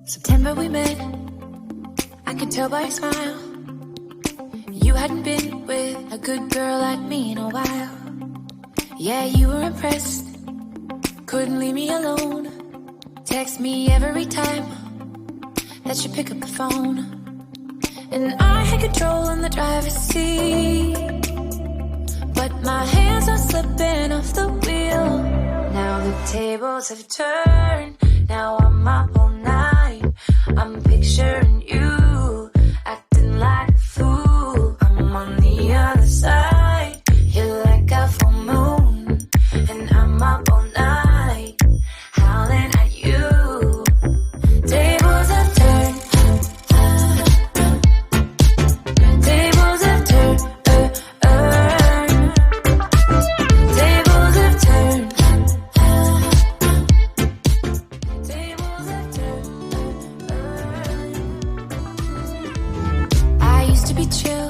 September we met, I could tell by your smile. You hadn't been with a good girl like me in a while. Yeah, you were impressed, couldn't leave me alone. Text me every time that you pick up the phone. And I had control in the driver's seat, but my hands are slipping off the wheel. Now the tables have turned, now I'm up all night. I'm picturing you acting like a fool. I'm on the other side, you're like a full moon, and I'm up all night, howling at you. Tables have turned, tables have turned, tables have turned, tables have turned. I used to be chill,